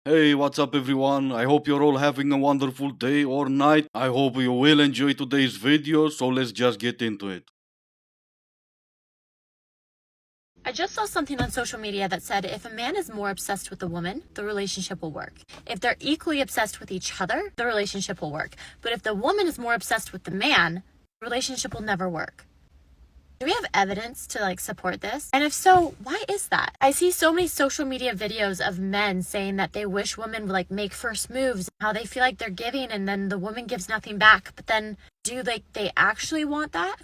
Hey, what's up everyone? I hope you're all having a wonderful day or night. I hope you will enjoy today's video, so let's just get into it. I just saw something on social media that said if a man is more obsessed with a woman, the relationship will work. If they're equally obsessed with each other, the relationship will work. But if the woman is more obsessed with the man, the relationship will never work. Do we have evidence to support this? And if so, why is that? I see so many social media videos of men saying that they wish women would make first moves, how they feel like they're giving and then the woman gives nothing back. But then do they actually want that?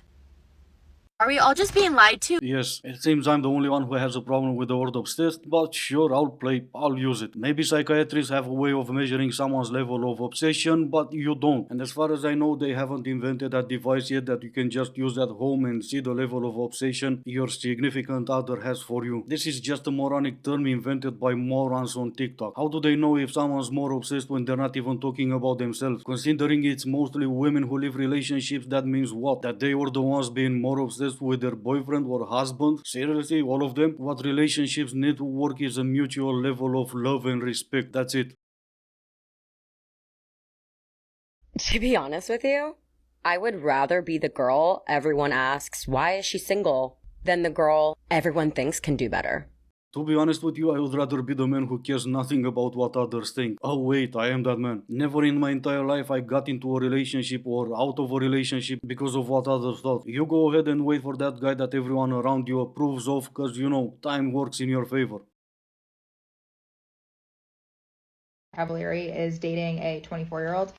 Are we all just being lied to? Yes, it seems I'm the only one who has a problem with the word obsessed, but sure, I'll use it. Maybe psychiatrists have a way of measuring someone's level of obsession, but you don't. And as far as I know, they haven't invented that device yet that you can just use at home and see the level of obsession your significant other has for you. This is just a moronic term invented by morons on TikTok. How do they know if someone's more obsessed when they're not even talking about themselves? Considering it's mostly women who live relationships, that means what? That they were the ones being more obsessed with their boyfriend or husband? Seriously, all of them? What relationships need to work is a mutual level of love and respect. That's it. To be honest with you, I would rather be the girl everyone asks, why is she single, than the girl everyone thinks can do better. To be honest with you, I would rather be the man who cares nothing about what others think. Oh wait, I am that man. Never in my entire life I got into a relationship or out of a relationship because of what others thought. You go ahead and wait for that guy that everyone around you approves of, cause time works in your favor. Cavalieri is dating a 24-year-old.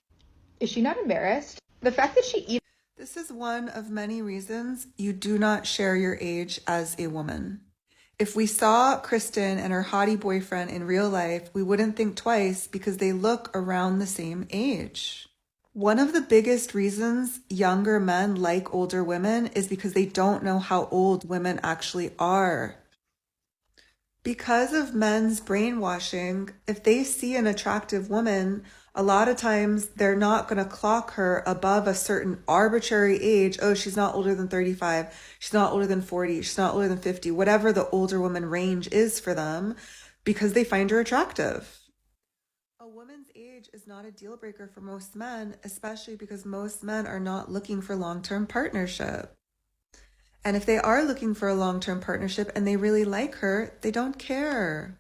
Is she not embarrassed? The fact that she even This is one of many reasons you do not share your age as a woman. If we saw Kristen and her hottie boyfriend in real life, we wouldn't think twice because they look around the same age. One of the biggest reasons younger men like older women is because they don't know how old women actually are. Because of men's brainwashing, if they see an attractive woman, a lot of times they're not going to clock her above a certain arbitrary age. Oh, she's not older than 35. She's not older than 40. She's not older than 50. Whatever the older woman range is for them, because they find her attractive. A woman's age is not a deal breaker for most men, especially because most men are not looking for long-term partnership. And if they are looking for a long-term partnership and they really like her, they don't care.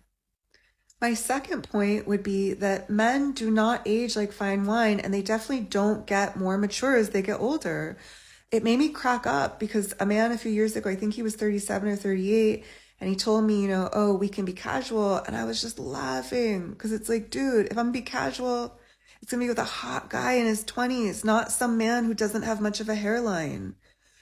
My second point would be that men do not age like fine wine, and they definitely don't get more mature as they get older. It made me crack up because a man a few years ago, I think he was 37 or 38, and he told me, oh, we can be casual. And I was just laughing because it's like, dude, if I'm gonna be casual, it's gonna be with a hot guy in his 20s, not some man who doesn't have much of a hairline,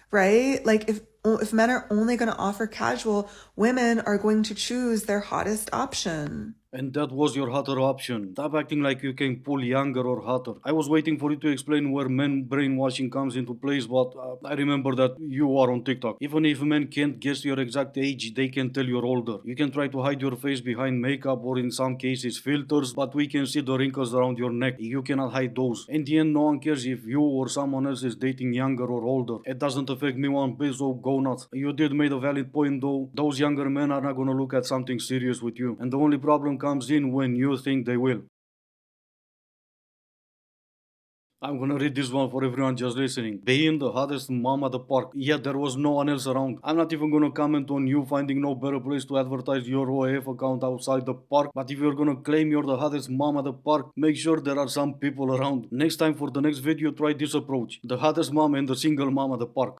right? Like if men are only going to offer casual, women are going to choose their hottest option. And that was your hotter option. Stop acting like you can pull younger or hotter. I was waiting for you to explain where men brainwashing comes into place, but I remember that you are on TikTok. Even if men can't guess your exact age, they can tell you're older. You can try to hide your face behind makeup or in some cases filters, but we can see the wrinkles around your neck. You cannot hide those. In the end, no one cares if you or someone else is dating younger or older. It doesn't affect me one bit, so go nuts. You did made a valid point though. Those younger men are not gonna look at something serious with you. And the only problem comes in when you think they will. I'm gonna read this one for everyone just listening. Being the hottest mom at the park. Yeah, there was no one else around. I'm not even gonna comment on you finding no better place to advertise your OAF account outside the park. But if you're gonna claim you're the hottest mom at the park, make sure there are some people around. Next time for the next video, try this approach. The hottest mom and the single mom at the park.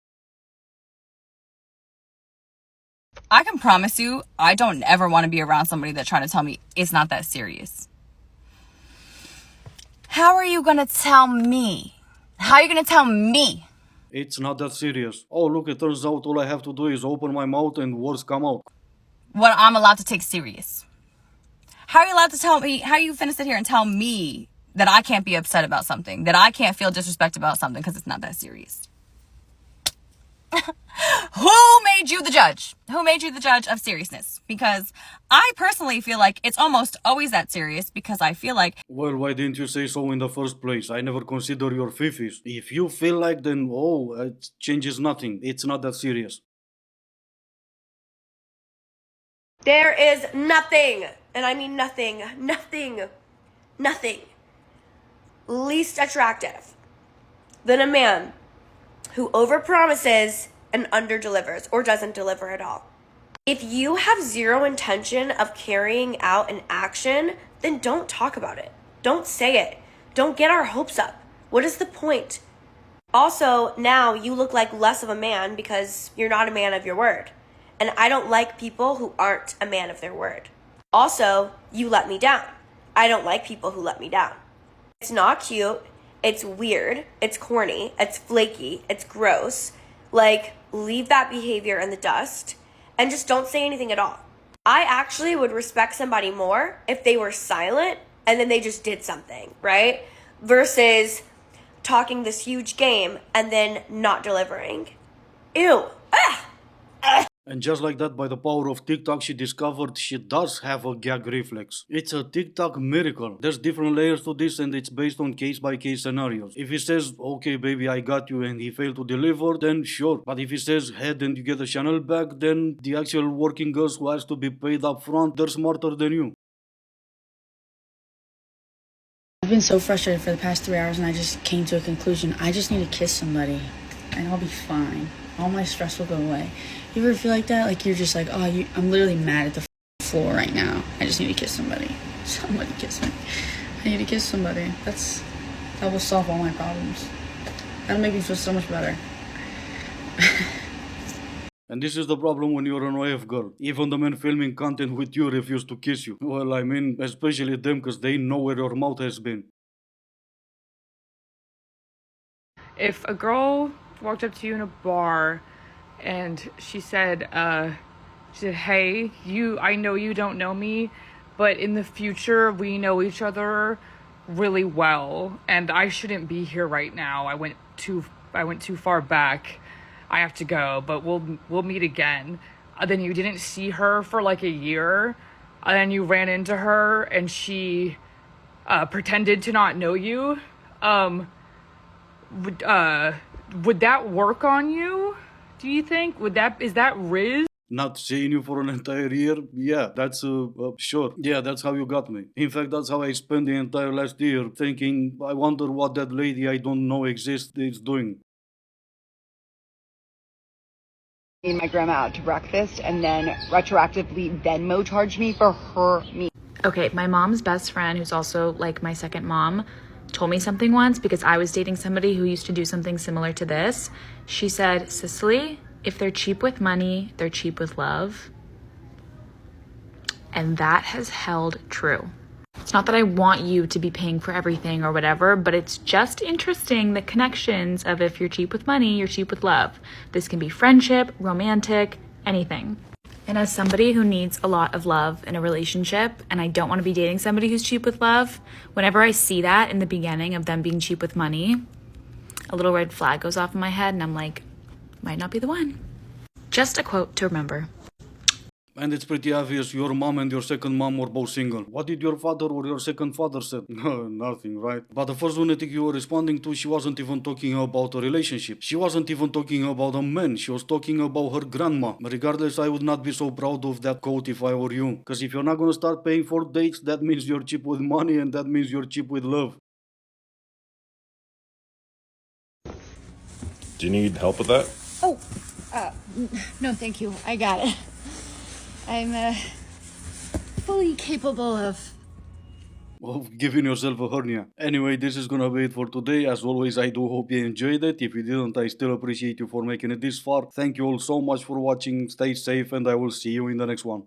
I can promise you, I don't ever want to be around somebody that's trying to tell me it's not that serious. How are you going to tell me? How are you going to tell me? It's not that serious. Oh, look, it turns out all I have to do is open my mouth and words come out. What I'm allowed to take serious. How are you allowed to tell me, how are you finna sit here and tell me that I can't be upset about something, that I can't feel disrespect about something because it's not that serious? Who made you the judge? Who made you the judge of seriousness? Because I personally feel like it's almost always that serious because I feel like... Well, why didn't you say so in the first place? I never consider your fifis. If you feel like then, it changes nothing. It's not that serious. There is nothing, and I mean nothing, least attractive than a man who overpromises and underdelivers or doesn't deliver at all. If you have zero intention of carrying out an action, then don't talk about it. Don't say it. Don't get our hopes up. What is the point? Also, now you look like less of a man because you're not a man of your word. And I don't like people who aren't a man of their word. Also, you let me down. I don't like people who let me down. It's not cute. It's weird. It's corny. It's flaky. It's gross. Like, leave that behavior in the dust and just don't say anything at all. I actually would respect somebody more if they were silent and then they just did something, right? Versus talking this huge game and then not delivering. Ew. Ah! And just like that, by the power of TikTok, she discovered she does have a gag reflex. It's a TikTok miracle. There's different layers to this and it's based on case-by-case scenarios. If he says, okay baby, I got you, and he failed to deliver, then sure. But if he says head and you get a Chanel bag, then the actual working girls who has to be paid up front, they're smarter than you. I've been so frustrated for the past 3 hours and I just came to a conclusion. I just need to kiss somebody and I'll be fine. All my stress will go away. You ever feel like that? Like you're just like, oh, I'm literally mad at the floor right now. I just need to kiss somebody. Somebody kiss me. I need to kiss somebody. That will solve all my problems. That'll make me feel so much better. And this is the problem when you're an OF girl. Even the men filming content with you refuse to kiss you. Well, I mean, especially them, because they know where your mouth has been. If a girl walked up to you in a bar and she said, hey, I know you don't know me, but in the future we know each other really well and I shouldn't be here right now. I went too far back. I have to go, but we'll meet again. Then you didn't see her for like a year, and then you ran into her and she pretended to not know you. Would that work on you? Do you think? Is that Riz? Not seeing you for an entire year? Yeah, that's sure. Yeah, that's how you got me. In fact, that's how I spent the entire last year thinking, I wonder what that lady I don't know exists is doing. My grandma out to breakfast and then retroactively Venmo charged me for her meat. Okay, my mom's best friend, who's also like my second mom, told me something once because I was dating somebody who used to do something similar to this. She said, Cicely, if they're cheap with money, they're cheap with love. And that has held true. It's not that I want you to be paying for everything or whatever, but it's just interesting the connections of if you're cheap with money, you're cheap with love. This can be friendship, romantic, anything. And as somebody who needs a lot of love in a relationship, and I don't want to be dating somebody who's cheap with love, whenever I see that in the beginning of them being cheap with money, a little red flag goes off in my head and I'm like, might not be the one. Just a quote to remember. And it's pretty obvious your mom and your second mom were both single. What did your father or your second father say? Nothing, right? But the first lunatic you were responding to, she wasn't even talking about a relationship. She wasn't even talking about a man. She was talking about her grandma. Regardless, I would not be so proud of that quote if I were you. Because if you're not gonna start paying for dates, that means you're cheap with money and that means you're cheap with love. Do you need help with that? Oh, no, thank you. I got it. I'm fully capable of giving yourself a hernia. Anyway, this is gonna be it for today. As always, I do hope you enjoyed it. If you didn't, I still appreciate you for making it this far. Thank you all so much for watching. Stay safe and I will see you in the next one.